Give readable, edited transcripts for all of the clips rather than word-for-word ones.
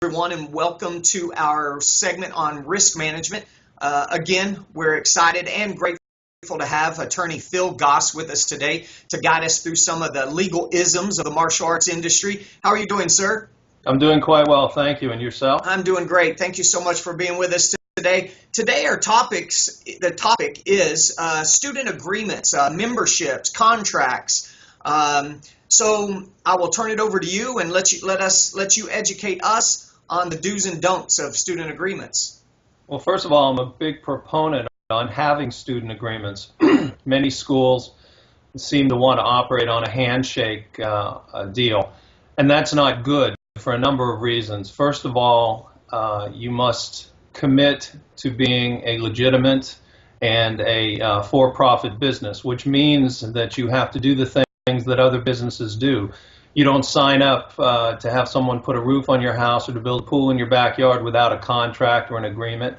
everyone, and welcome to our segment on risk management. Again, we're excited and grateful to have attorney Phil Goss with us today to guide us through some of the legal isms of the martial arts industry. How are you doing, sir? I'm doing quite well, thank you. And yourself? I'm doing great. Thank you so much for being with us today. Today, the topic is student agreements, memberships, contracts. So I will turn it over to you and let you educate us on the do's and don'ts of student agreements. Well, first of all, I'm a big proponent on having student agreements. Many schools seem to want to operate on a handshake deal, and that's not good for a number of reasons. First of all, you must commit to being a legitimate and a for-profit business, which means that you have to do the things that other businesses do. You don't sign up to have someone put a roof on your house or to build a pool in your backyard without a contract or an agreement.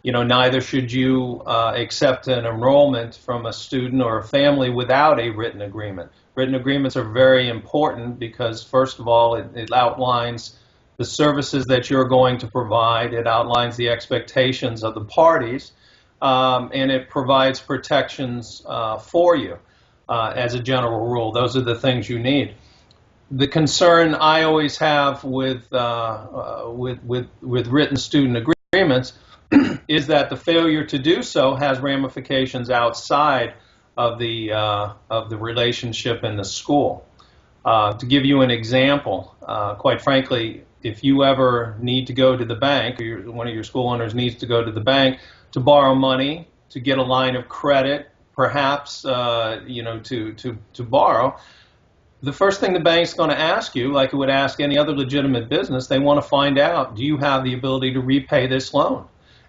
Neither should you accept an enrollment from a student or a family without a written agreement. Written agreements are very important because, first of all, it outlines the services that you're going to provide. It outlines the expectations of the parties, and it provides protections for you. As a general rule, those are the things you need. The concern I always have with written student agreements is that the failure to do so has ramifications outside of the relationship in the school. To give you an example, quite frankly, if you ever need to go to the bank, or one of your school owners needs to go to the bank to borrow money, to get a line of credit, perhaps to borrow, the first thing the bank's going to ask you, like it would ask any other legitimate business, they want to find out, do you have the ability to repay this loan?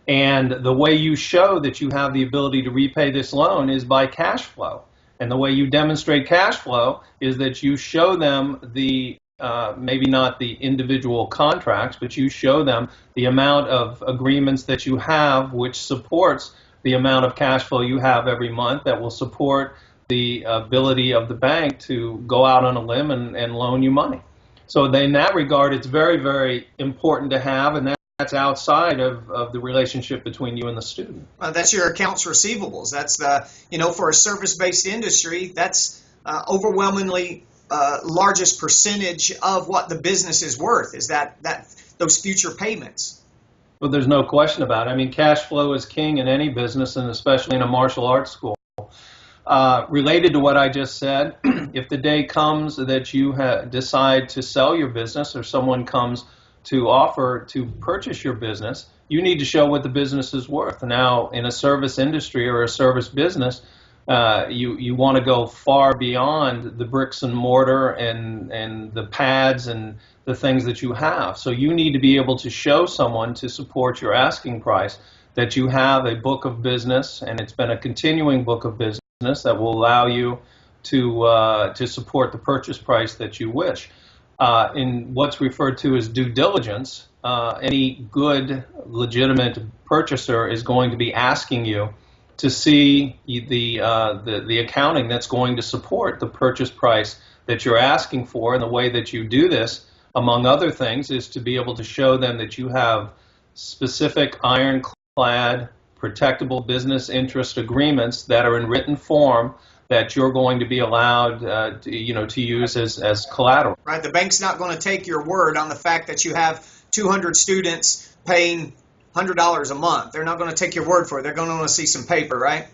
And the way you show that you have the ability to repay this loan is by cash flow. And the way you demonstrate cash flow is that you show them the maybe not the individual contracts, but you show them the amount of agreements that you have, which supports the amount of cash flow you have every month that will support the ability of the bank to go out on a limb and loan you money. So in that regard, it's very, very important to have, and that's outside of the relationship between you and the student. That's your accounts receivables. That's for a service-based industry, that's overwhelmingly largest percentage of what the business is worth, is that those future payments. Well, there's no question about it. I mean, cash flow is king in any business, and especially in a martial arts school. Related to what I just said, if the day comes that you decide to sell your business or someone comes to offer to purchase your business, you need to show what the business is worth. Now, in a service industry or a service business, you want to go far beyond the bricks and mortar and the pads and the things that you have. So you need to be able to show someone to support your asking price that you have a book of business, and it's been a continuing book of business that will allow you to support the purchase price that you wish. In what's referred to as due diligence, any good, legitimate purchaser is going to be asking you to see the accounting that's going to support the purchase price that you're asking for. And the way that you do this, among other things, is to be able to show them that you have specific ironclad, protectable business interest agreements that are in written form that you're going to be allowed to use as collateral. Right. The bank's not going to take your word on the fact that you have 200 students paying $100 a month. They're not going to take your word for it. They're going to want to see some paper, right?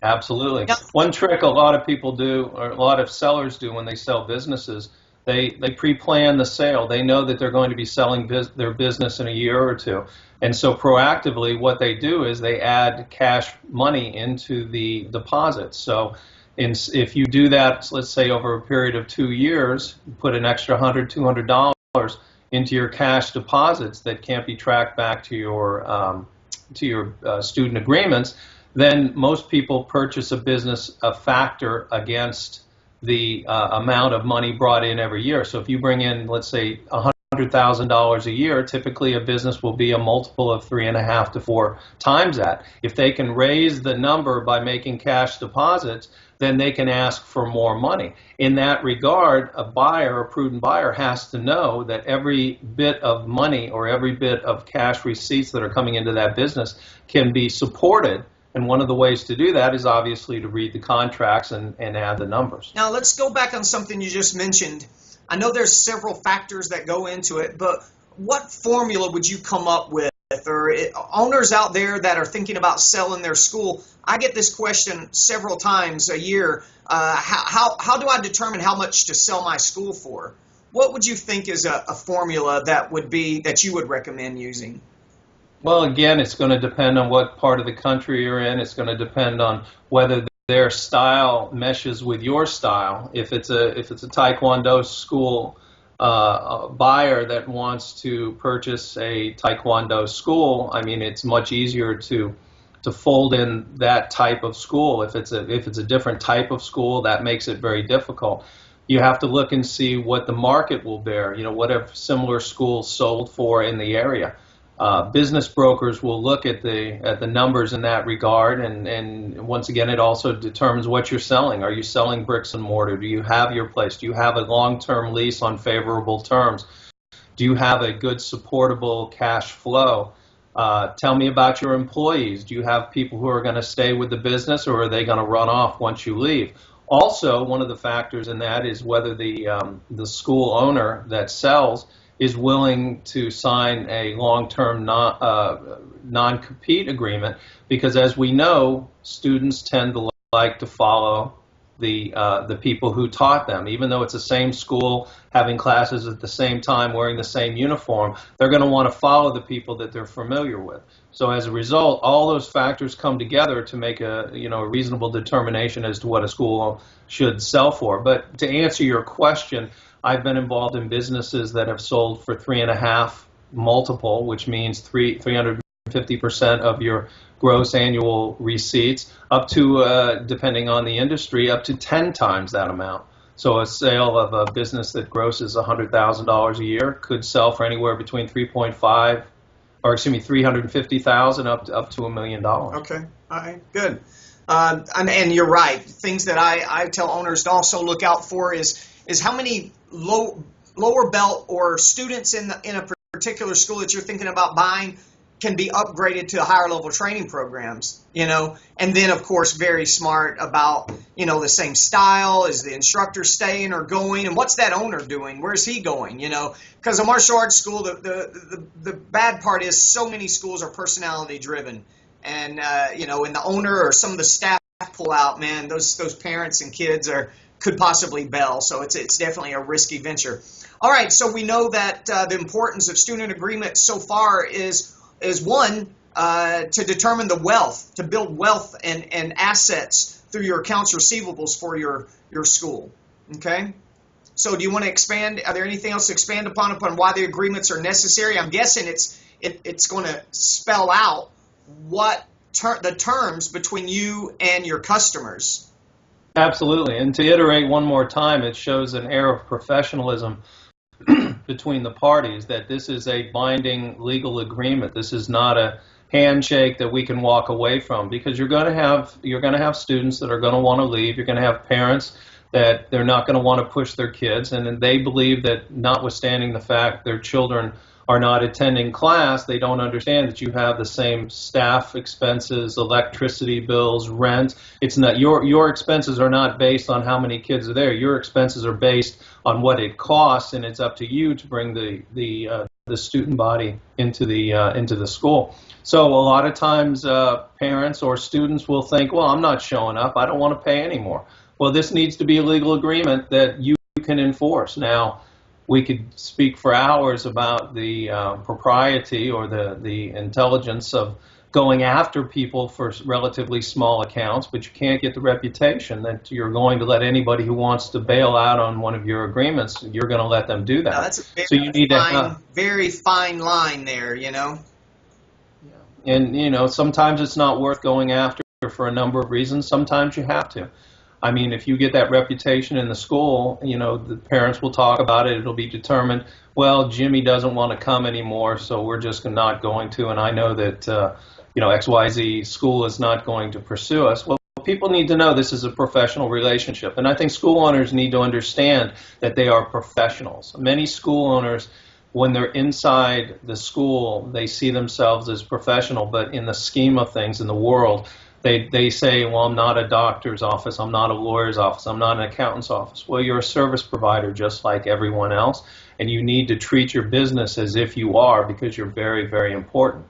Absolutely. Yep. One trick a lot of people do, or a lot of sellers do when they sell businesses, they pre-plan the sale. They know that they're going to be selling their business in a year or two. And so proactively what they do is they add cash money into the deposits. So if you do that, let's say over a period of 2 years, you put an extra $100, $200 into your cash deposits that can't be tracked back to your student agreements, then most people purchase a factor against the amount of money brought in every year. So if you bring in, let's say, $100,000 a year, typically a business will be a multiple of 3.5 to 4 times that. If they can raise the number by making cash deposits, then they can ask for more money. In that regard, a prudent buyer, has to know that every bit of money or every bit of cash receipts that are coming into that business can be supported. And one of the ways to do that is obviously to read the contracts and add the numbers. Now, let's go back on something you just mentioned. I know there's several factors that go into it, but what formula would you come up with? Or owners out there that are thinking about selling their school, I get this question several times a year. How do I determine how much to sell my school for? What would you think is a formula that you would recommend using? Well, again, it's going to depend on what part of the country you're in. It's going to depend on whether their style meshes with your style. If it's a Taekwondo school buyer that wants to purchase a Taekwondo school, I mean, it's much easier to fold in that type of school. If it's a different type of school, that makes it very difficult. You have to look and see what the market will bear. What have similar schools sold for in the area. Business brokers will look at the numbers in that regard, and once again, it also determines what you're selling. Are you selling bricks and mortar? Do you have your place? Do you have a long-term lease on favorable terms? Do you have a good supportable cash flow? Tell me about your employees. Do you have people who are going to stay with the business, or are they going to run off once you leave? Also, one of the factors in that is whether the school owner that sells is willing to sign a long-term non-compete agreement, because as we know, students tend to like to follow the people who taught them. Even though it's the same school, having classes at the same time, wearing the same uniform, they're going to want to follow the people that they're familiar with. So as a result, all those factors come together to make a reasonable determination as to what a school should sell for. But to answer your question, I've been involved in businesses that have sold for 3.5 multiple, which means 350% of your gross annual receipts, up to, depending on the industry, up to 10 times that amount. So a sale of a business that grosses $100,000 a year could sell for anywhere between 350,000 up to $1 million. Okay, all right, good. And you're right. Things that I tell owners to also look out for is how many lower belt or students in a particular school that you're thinking about buying can be upgraded to higher level training programs, and then of course very smart about, the same style. Is the instructor staying or going, and what's that owner doing? Where's he going? Because a martial arts school, the bad part is so many schools are personality driven, and and the owner or some of the staff pull out, man, those parents and kids could possibly bail. So it's definitely a risky venture. All right, so we know that the importance of student agreement so far is one, to determine the wealth, to build wealth and assets through your accounts receivables for your school. Okay? So do you want to expand? Are there anything else to expand upon why the agreements are necessary? I'm guessing it's going to spell out what the terms between you and your customers. Absolutely. And to iterate one more time, it shows an air of professionalism between the parties, that this is a binding legal agreement. This is not a handshake that we can walk away from, because you're going to have students that are going to want to leave. You're going to have parents that they're not going to want to push their kids, and they believe that, notwithstanding the fact their children are not attending class, they don't understand that you have the same staff expenses, electricity bills, rent. It's not your expenses are not based on how many kids are there. Your expenses are based on what it costs, and it's up to you to bring the student body into the school. So a lot of times parents or students will think, well, I'm not showing up. I don't want to pay anymore. Well, this needs to be a legal agreement that you can enforce. Now, we could speak for hours about the propriety or the intelligence of going after people for relatively small accounts, but you can't get the reputation that you're going to let anybody who wants to bail out on one of your agreements, you're going to let them do that. Now, that's a very fine line there, And, sometimes it's not worth going after for a number of reasons. Sometimes you have to. I mean, if you get that reputation in the school, the parents will talk about it. It'll be determined, well, Jimmy doesn't want to come anymore, so we're just not going to. And I know that, XYZ school is not going to pursue us. Well, people need to know this is a professional relationship. And I think school owners need to understand that they are professionals. Many school owners, when they're inside the school, they see themselves as professional, but in the scheme of things in the world, they say, well, I'm not a doctor's office, I'm not a lawyer's office, I'm not an accountant's office. Well, you're a service provider just like everyone else, and you need to treat your business as if you are, because you're very, very important.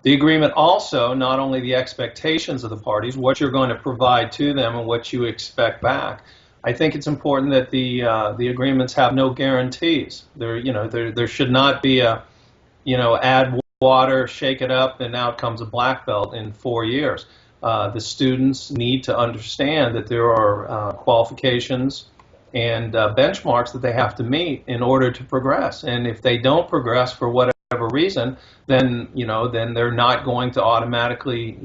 The agreement also, not only the expectations of the parties, what you're going to provide to them and what you expect back. I think it's important that the agreements have no guarantees. There should not be a, add water, shake it up, and out comes a black belt in 4 years. The students need to understand that there are qualifications and benchmarks that they have to meet in order to progress. And if they don't progress for whatever reason, then they're not going to automatically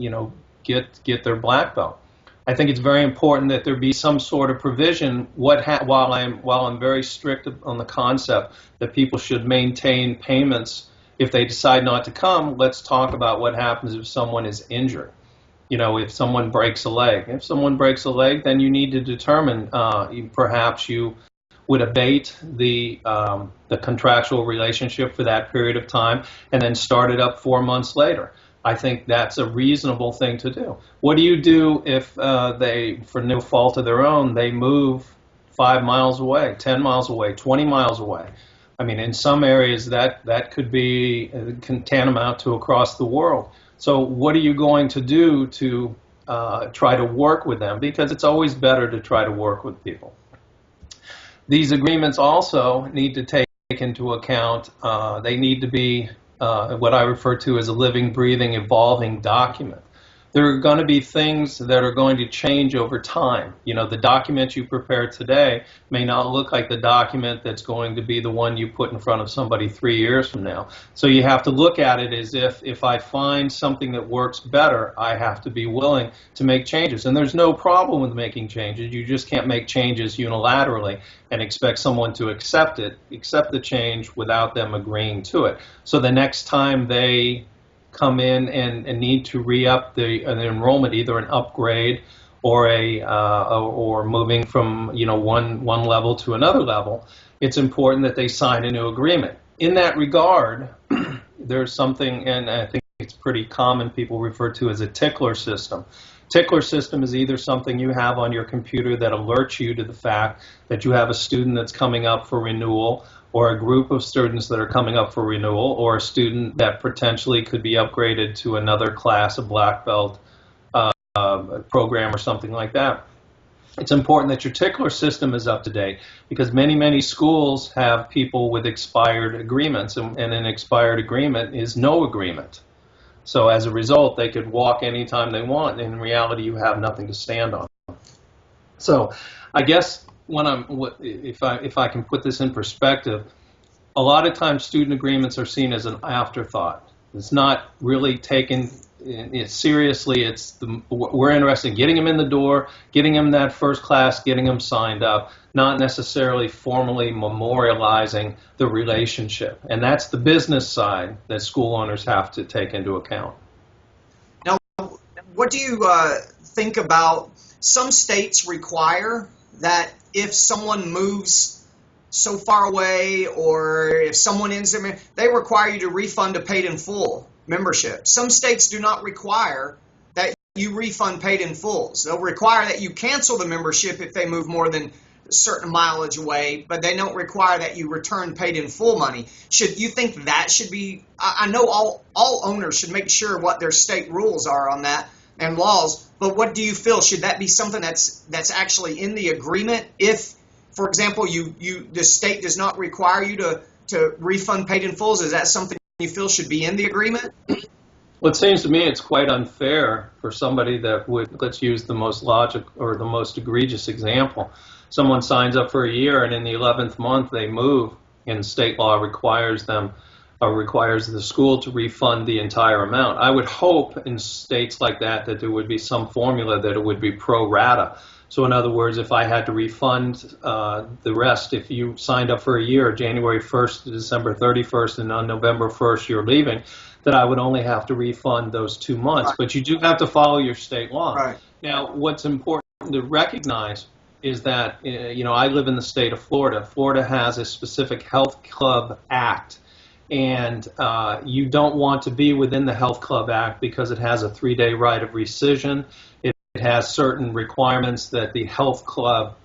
get their black belt. I think it's very important that there be some sort of provision. While I'm very strict on the concept that people should maintain payments if they decide not to come, let's talk about what happens if someone is injured. If someone breaks a leg. If someone breaks a leg, then you need to determine perhaps you would abate the contractual relationship for that period of time and then start it up 4 months later. I think that's a reasonable thing to do. What do you do if they, for no fault of their own, they move 5 miles away, 10 miles away, 20 miles away? I mean, in some areas that could be tantamount to across the world. So what are you going to do to try to work with them? Because it's always better to try to work with people. These agreements also need to take into account, they need to be what I refer to as a living, breathing, evolving document. There are going to be things that are going to change over time. The document you prepare today may not look like the document that's going to be the one you put in front of somebody 3 years from now. So you have to look at it as if I find something that works better, I have to be willing to make changes. And there's no problem with making changes. You just can't make changes unilaterally and expect someone to accept the change without them agreeing to it. So the next time they come in and need to re-up an enrollment, either an upgrade or or moving from one level to another level, it's important that they sign a new agreement. In that regard, there's something, and I think it's pretty common, people refer to as a tickler system. Tickler system is either something you have on your computer that alerts you to the fact that you have a student that's coming up for renewal, or a group of students that are coming up for renewal, or a student that potentially could be upgraded to another class, a black belt program or something like that. It's important that your tickler system is up to date, because many schools have people with expired agreements, and an expired agreement is no agreement. So as a result, they could walk anytime they want, and in reality, you have nothing to stand on. So I guess if I can put this in perspective, a lot of times student agreements are seen as an afterthought. It's not really taken seriously. We're interested in getting them in the door, getting them that first class, getting them signed up, not necessarily formally memorializing the relationship. And that's the business side that school owners have to take into account. Now, what do you think about some states require that if someone moves so far away, or if someone ends their, they require you to refund a paid in full membership. Some states do not require that you refund paid in fulls. They'll require that you cancel the membership if they move more than a certain mileage away, but they don't require that you return paid in full money. Should you think that should be, I know all owners should make sure what their state rules are on that and laws, but what do you feel? Should that be something that's actually in the agreement? If, for example, the state does not require you to refund paid in fulls, is that something you feel should be in the agreement? Well, it seems to me it's quite unfair for somebody that would, let's use the most or the most egregious example. Someone signs up for a year, and in the 11th month they move, and state law requires them, requires the school to refund the entire amount. I would hope in states like that there would be some formula that it would be pro rata. So in other words, if I had to refund the rest, if you signed up for a year, January 1st to December 31st, and on November 1st you're leaving, that I would only have to refund those 2 months. Right. But you do have to follow your state law. Right. Now, what's important to recognize is that, I live in the state of Florida. Florida has a specific health club act. And you don't want to be within the Health Club Act because it has a 3-day right of rescission. It has certain requirements that the health club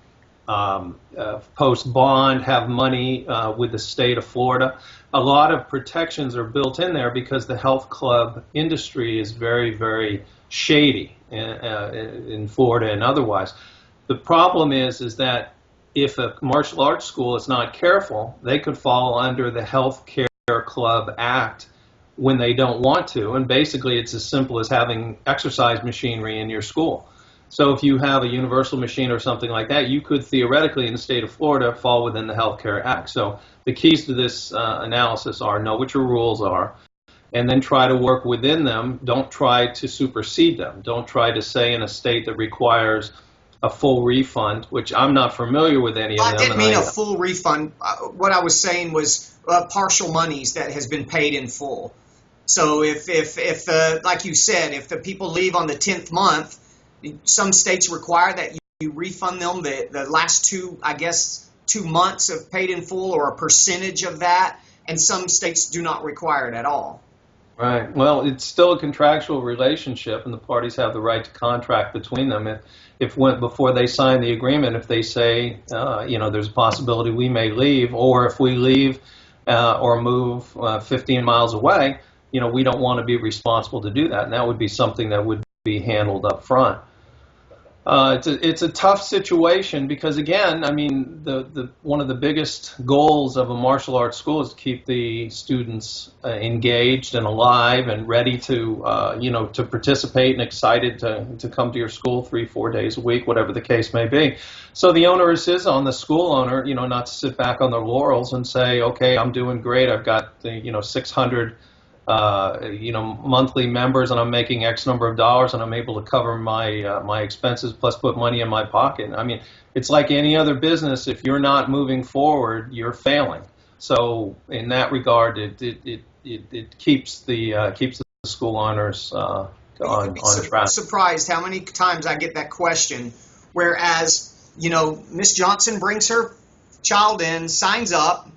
post bond, have money with the state of Florida. A lot of protections are built in there because the health club industry is very, very shady in Florida and otherwise. The problem is that if a martial arts school is not careful, they could fall under the Health Care Club Act when they don't want to, and basically it's as simple as having exercise machinery in your school. So if you have a universal machine or something like that, you could theoretically in the state of Florida fall within the Health Care Act. So the keys to this analysis are know what your rules are, and then try to work within them. Don't try to supersede them. Don't try to say in a state that requires a full refund, which I'm not familiar with any of them. I didn't mean a full refund. What I was saying was partial monies that has been paid in full. So if like you said, if the people leave on the 10th month, some states require that you refund them the last 2 months of paid in full or a percentage of that, and some states do not require it at all. Right. Well, it's still a contractual relationship, and the parties have the right to contract between them. If before they sign the agreement, if they say, there's a possibility we may leave, or if we leave or move 15 miles away, we don't want to be responsible to do that, and that would be something that would be handled up front. It's a tough situation because, again, I mean, one of the biggest goals of a martial arts school is to keep the students engaged and alive and ready to, to participate and excited to come to your school 3-4 days a week, whatever the case may be. So the onus is on the school owner, not to sit back on their laurels and say, okay, I'm doing great. I've got 600 monthly members, and I'm making X number of dollars, and I'm able to cover my expenses plus put money in my pocket. I mean, it's like any other business. If you're not moving forward, you're failing. So in that regard, it keeps the school owners on track. Surprised how many times I get that question. Whereas Miss Johnson brings her child in, signs up.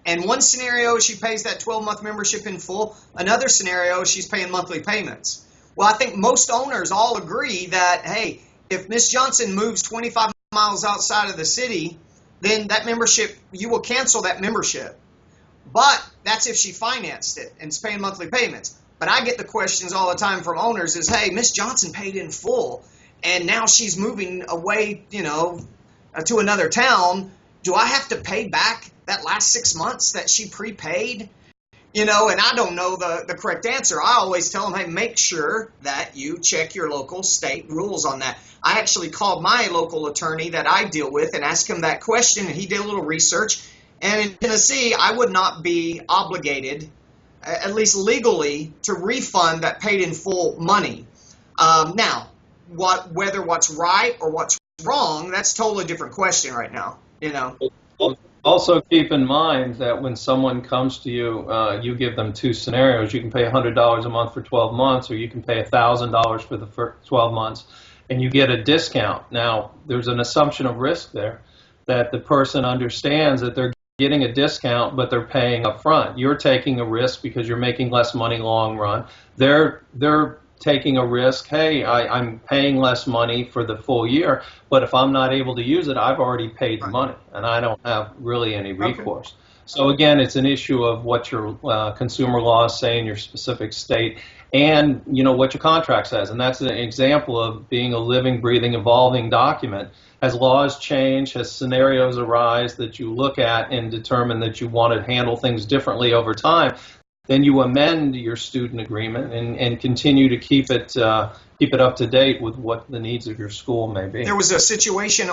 And one scenario, she pays that 12-month membership in full. Another scenario, she's paying monthly payments. Well, I think most owners all agree that, hey, if Miss Johnson moves 25 miles outside of the city, then that membership, you will cancel that membership. But that's if she financed it and is paying monthly payments. But I get the questions all the time from owners is, hey, Miss Johnson paid in full, and now she's moving away, to another town. Do I have to pay back that last 6 months that she prepaid? And I don't know the correct answer. I always tell them, hey, make sure that you check your local state rules on that. I actually called my local attorney that I deal with and asked him that question, and he did a little research. And in Tennessee, I would not be obligated, at least legally, to refund that paid in full money. Now, whether what's right or what's wrong, that's a totally different question right now. Also keep in mind that when someone comes to you, you give them 2 scenarios. You can pay $100 a month for 12 months, or you can pay $1,000 for the first 12 months, and you get a discount. Now, there's an assumption of risk there that the person understands that they're getting a discount, but they're paying up front. You're taking a risk because you're making less money long run. They're taking a risk. Hey, I'm paying less money for the full year, but if I'm not able to use it, I've already paid the money, and I don't have really any recourse. Okay. So again, it's an issue of what your consumer laws say in your specific state, and what your contract says. And that's an example of being a living, breathing, evolving document. As laws change, as scenarios arise that you look at and determine that you want to handle things differently over time, then you amend your student agreement and continue to keep it up to date with what the needs of your school may be. There was a situation,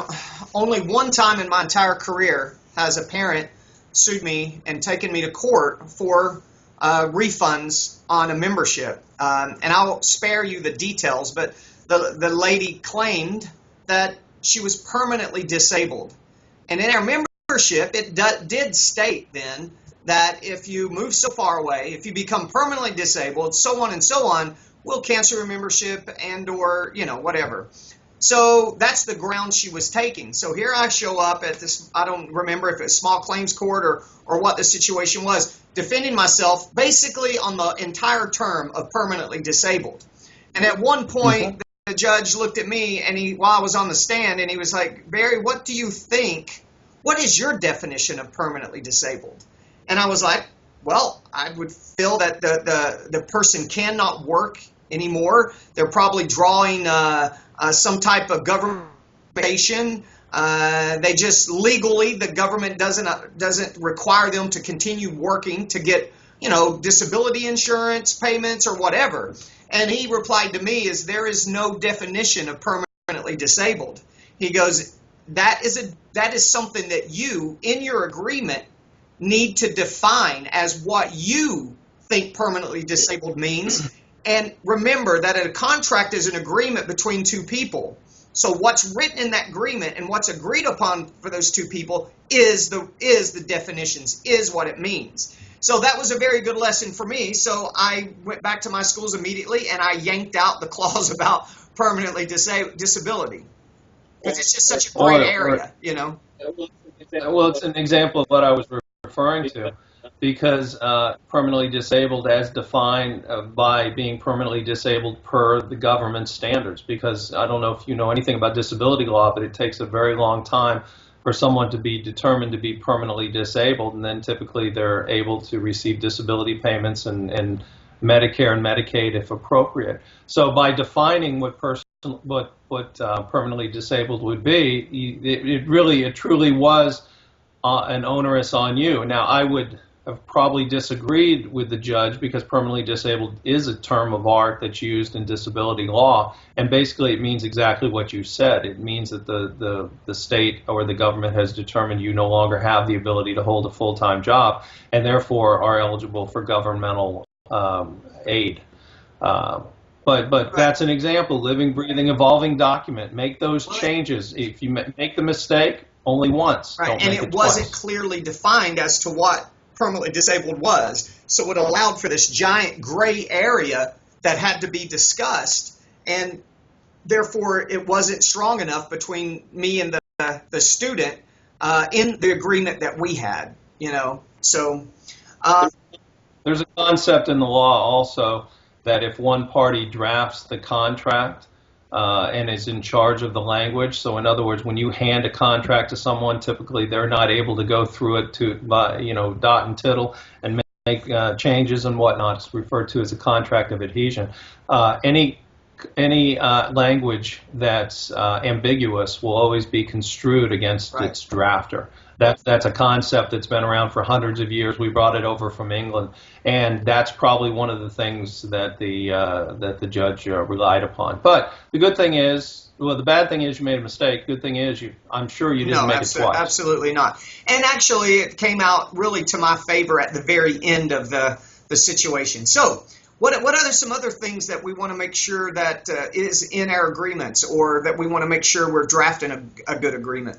only one time in my entire career has a parent sued me and taken me to court for refunds on a membership. And I'll spare you the details, but the lady claimed that she was permanently disabled. And in our membership, it did state then that if you move so far away, if you become permanently disabled, so on and so on, we'll cancel your membership and or, whatever. So that's the ground she was taking. So here I show up at this, I don't remember if it's small claims court or what the situation was, defending myself basically on the entire term of permanently disabled. And at one point, the judge looked at me and while I was on the stand, and he was like, Barry, what do you think? What is your definition of permanently disabled? And I was like, well, I would feel that the person cannot work anymore. They're probably drawing some type of government. They just legally, the government doesn't require them to continue working to get, disability insurance payments or whatever. And he replied to me, there is no definition of permanently disabled. He goes, that is something that you, in your agreement, need to define as what you think permanently disabled means. And remember that a contract is an agreement between two people. So what's written in that agreement and what's agreed upon for those two people is the definitions, is what it means. So that was a very good lesson for me. So I went back to my schools immediately and I yanked out the clause about permanently disability. Because it's just such a gray area, Well, it's an example of what I was referring to, because permanently disabled as defined by being permanently disabled per the government standards, because I don't know if you know anything about disability law, but it takes a very long time for someone to be determined to be permanently disabled, and then typically they're able to receive disability payments and Medicare and Medicaid if appropriate. So by defining what permanently disabled would be, it truly was an onerous on you. Now, I would have probably disagreed with the judge, because permanently disabled is a term of art that's used in disability law, and basically it means exactly what you said. It means that the state or the government has determined you no longer have the ability to hold a full-time job and therefore are eligible for governmental aid. But that's an example, living, breathing, evolving document. Make those changes. If you make the mistake, only once. Right, and it wasn't clearly defined as to what permanently disabled was. So it allowed for this giant gray area that had to be discussed, and therefore it wasn't strong enough between me and the student in the agreement that we had, So there's a concept in the law also that if one party drafts the contract and is in charge of the language, so in other words, when you hand a contract to someone, typically they're not able to go through it to dot and tittle and make changes and whatnot. It's referred to as a contract of adhesion. Any language that's ambiguous will always be construed against its drafter. That's a concept that's been around for hundreds of years. We brought it over from England, and that's probably one of the things that the judge relied upon. But the good thing is, the bad thing is you made a mistake. Good thing is I'm sure you didn't make it twice. Absolutely not. And actually, it came out really to my favor at the very end of the situation. So what are some other things that we want to make sure that is in our agreements, or that we want to make sure we're drafting a good agreement?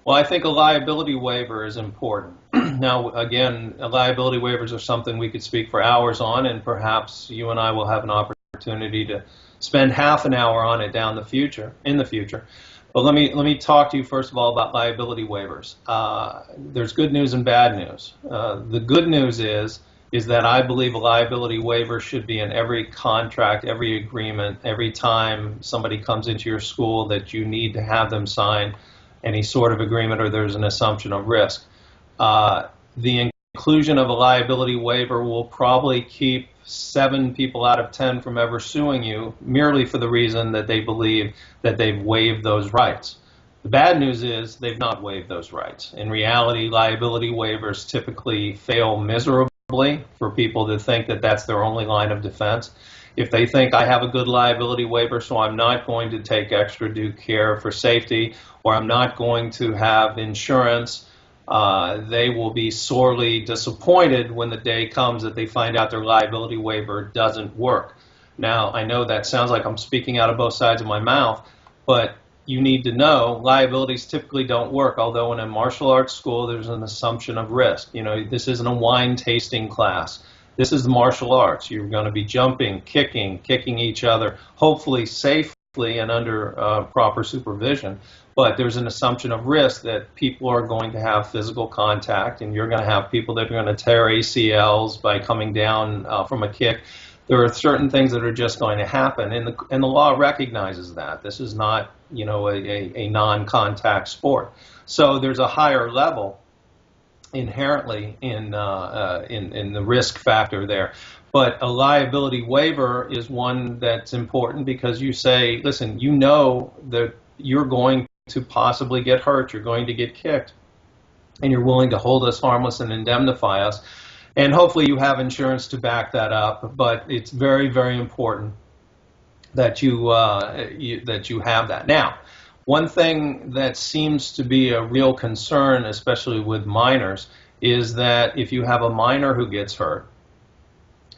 Well, I think a liability waiver is important. Now, again, liability waivers are something we could speak for hours on, and perhaps you and I will have an opportunity to spend half an hour on it in the future. But let me talk to you first of all about liability waivers. There's good news and bad news. The good news is that I believe a liability waiver should be in every contract, every agreement, every time somebody comes into your school that you need to have them sign any sort of agreement or there's an assumption of risk. The inclusion of a liability waiver will probably keep 7 people out of 10 from ever suing you, merely for the reason that they believe that they've waived those rights. The bad news is they've not waived those rights. In reality, liability waivers typically fail miserably for people that think that that's their only line of defense. If they think I have a good liability waiver, so I'm not going to take extra due care for safety, or I'm not going to have insurance, they will be sorely disappointed when the day comes that they find out their liability waiver doesn't work. Now, I know that sounds like I'm speaking out of both sides of my mouth, but you need to know liabilities typically don't work, although in a martial arts school there's an assumption of risk. This isn't a wine tasting class. This is martial arts. You're going to be jumping, kicking each other, hopefully safely and under proper supervision. But there's an assumption of risk that people are going to have physical contact, and you're going to have people that are going to tear ACLs by coming down from a kick. There are certain things that are just going to happen, and the law recognizes that. This is not, a non-contact sport. So there's a higher level inherently in the risk factor there. But a liability waiver is one that's important because you say, listen, you know that you're going to possibly get hurt, you're going to get kicked, and you're willing to hold us harmless and indemnify us. And hopefully you have insurance to back that up, but it's very, very important that you have that. Now, one thing that seems to be a real concern, especially with minors, is that if you have a minor who gets hurt,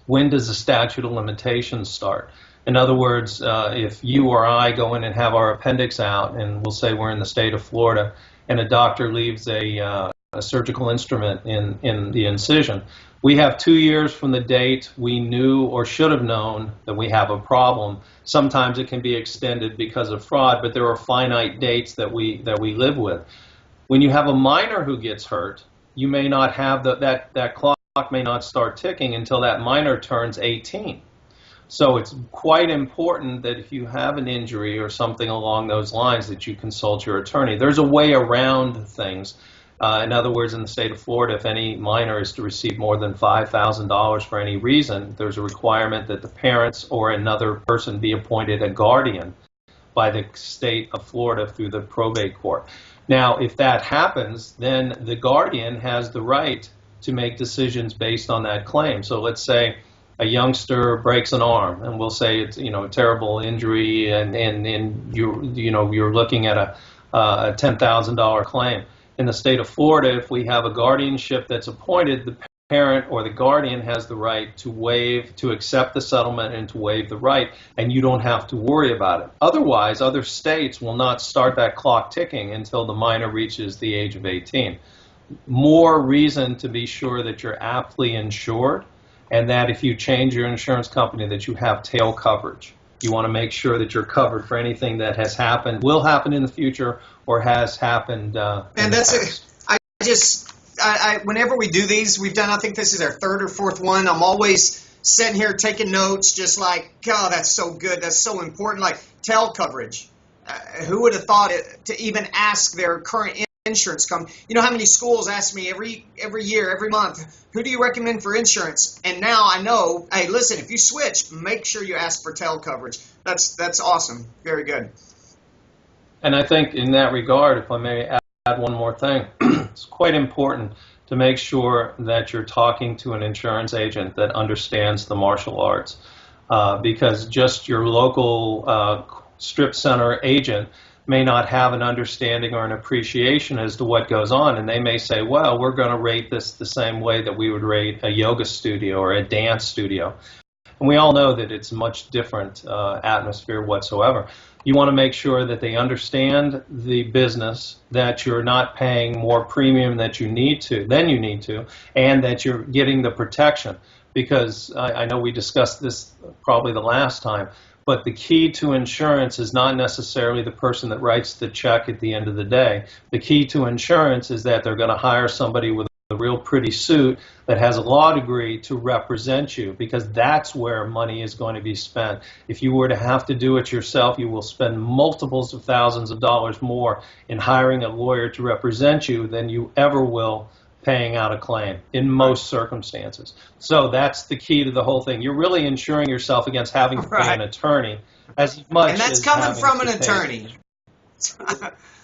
when does the statute of limitations start? In other words, if you or I go in and have our appendix out, and we'll say we're in the state of Florida, and a doctor leaves a surgical instrument in the incision, we have 2 years from the date we knew or should have known that we have a problem. Sometimes it can be extended because of fraud, but there are finite dates that we live with. When you have a minor who gets hurt, you may not have that clock may not start ticking until that minor turns 18. So it's quite important that if you have an injury or something along those lines that you consult your attorney. There's a way around things. In other words, in the state of Florida, if any minor is to receive more than $5,000 for any reason, there's a requirement that the parents or another person be appointed a guardian by the state of Florida through the probate court. Now, if that happens, then the guardian has the right to make decisions based on that claim. So let's say a youngster breaks an arm, and we'll say it's a terrible injury, and you're looking at a $10,000 claim. In the state of Florida, if we have a guardianship that's appointed, the parent or the guardian has the right to accept the settlement and to waive the right, and you don't have to worry about it. Otherwise, other states will not start that clock ticking until the minor reaches the age of 18. More reason to be sure that you're aptly insured, and that if you change your insurance company, that you have tail coverage. You want to make sure that you're covered for anything that has happened, will happen in the future, or has happened. And that's it. Whenever we do these, we've done, I think this is our third or fourth one. I'm always sitting here taking notes, just like, God, that's so good. That's so important. Like tail coverage. Who would have thought it to even ask their current insurance company? You know how many schools ask me every year, every month, who do you recommend for insurance? And now I know, hey, listen, if you switch, make sure you ask for tail coverage. That's awesome. Very good. And I think in that regard, if I may add one more thing, it's quite important to make sure that you're talking to an insurance agent that understands the martial arts, because just your local strip center agent may not have an understanding or an appreciation as to what goes on, and they may say, well, we're going to rate this the same way that we would rate a yoga studio or a dance studio. And we all know that it's a much different atmosphere whatsoever. You want to make sure that they understand the business, that you're not paying more premium than you need to, and that you're getting the protection. Because I know we discussed this probably the last time, but the key to insurance is not necessarily the person that writes the check at the end of the day. The key to insurance is that they're going to hire somebody with a real pretty suit that has a law degree to represent you, because that's where money is going to be spent. If you were to have to do it yourself, you will spend multiples of thousands of dollars more in hiring a lawyer to represent you than you ever will paying out a claim in most circumstances. So that's the key to the whole thing. You're really insuring yourself against having to pay an attorney as much and that's as coming having from to an attorney.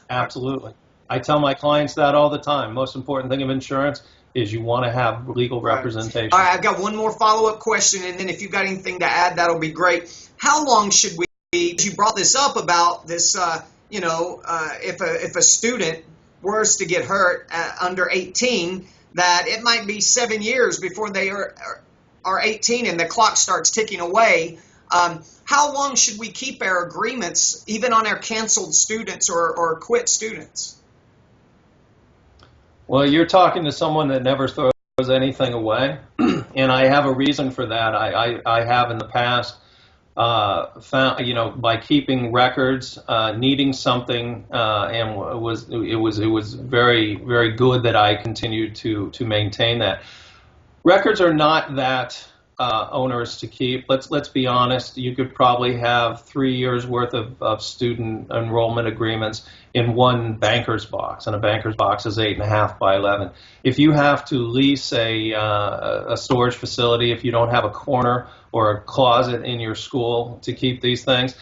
Absolutely. I tell my clients that all the time. Most important thing of insurance is you want to have legal representation. All right, I've got one more follow-up question, and then if you've got anything to add, that'll be great. How long should we, you brought this up about this, if a student worse to get hurt under 18, that it might be 7 years before they are 18 and the clock starts ticking away. How long should we keep our agreements, even on our canceled students or quit students? Well, you're talking to someone that never throws anything away, and I have a reason for that. I have in the past found, by keeping records, needing something, and it was very, very good that I continued to maintain that. Records are not that onerous to keep. Let's be honest. You could probably have 3 years worth of student enrollment agreements in one banker's box, and a banker's box is 8.5 by 11. If you have to lease a storage facility, if you don't have a corner or a closet in your school to keep these things,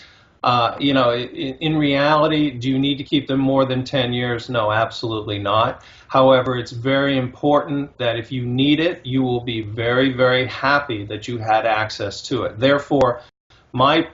in reality, do you need to keep them more than 10 years? No, absolutely not. However, it's very important that if you need it, you will be very, very happy that you had access to it. Therefore, my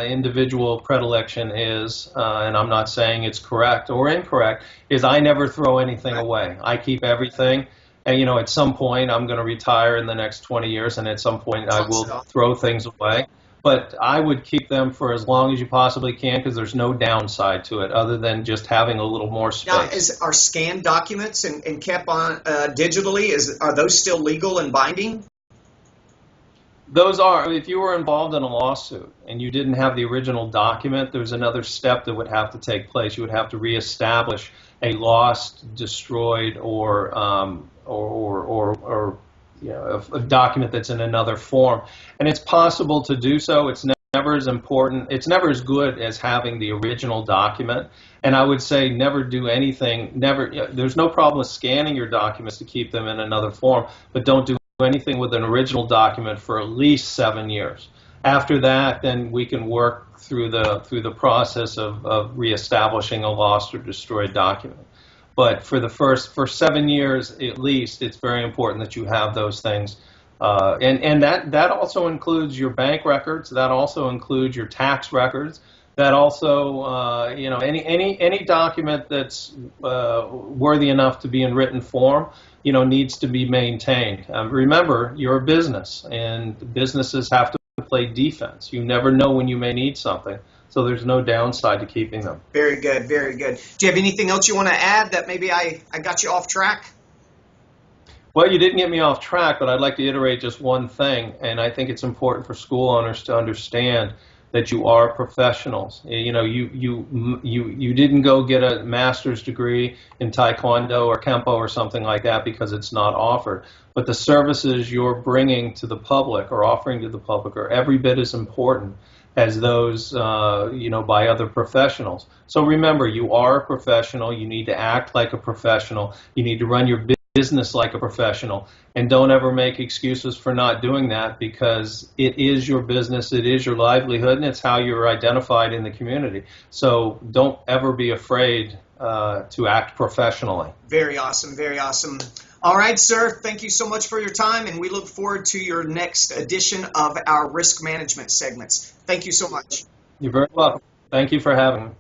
individual predilection is, and I'm not saying it's correct or incorrect, is I never throw anything away. I keep everything. And, at some point, I'm going to retire in the next 20 years, and at some point, I will throw things away. But I would keep them for as long as you possibly can, because there's no downside to it other than just having a little more space. Now, are scanned documents and kept on digitally, are those still legal and binding? Those are. If you were involved in a lawsuit and you didn't have the original document, there's another step that would have to take place. You would have to reestablish a lost, destroyed, or a document that's in another form. And it's possible to do so. It's never as important. It's never as good as having the original document. And I would say never do anything. There's no problem with scanning your documents to keep them in another form, but don't do anything with an original document for at least 7 years. After that, then we can work through the process of reestablishing a lost or destroyed document. But for 7 years at least, it's very important that you have those things, and that also includes your bank records. That also includes your tax records. That also, any document that's worthy enough to be in written form, needs to be maintained. Remember, you're a business, and businesses have to play defense. You never know when you may need something. So there's no downside to keeping them. Very good, very good. Do you have anything else you want to add that maybe I got you off track? Well, you didn't get me off track, but I'd like to iterate just one thing, and I think it's important for school owners to understand that you are professionals. You didn't go get a master's degree in Taekwondo or Kempo or something like that because it's not offered. But the services you're bringing to the public or offering to the public are every bit as important as those, by other professionals. So remember, you are a professional. You need to act like a professional. You need to run your business like a professional. And don't ever make excuses for not doing that, because it is your business, it is your livelihood, and it's how you're identified in the community. So don't ever be afraid to act professionally. Very awesome, very awesome. All right, sir, thank you so much for your time, and we look forward to your next edition of our risk management segments. Thank you so much. You're very welcome. Thank you for having me.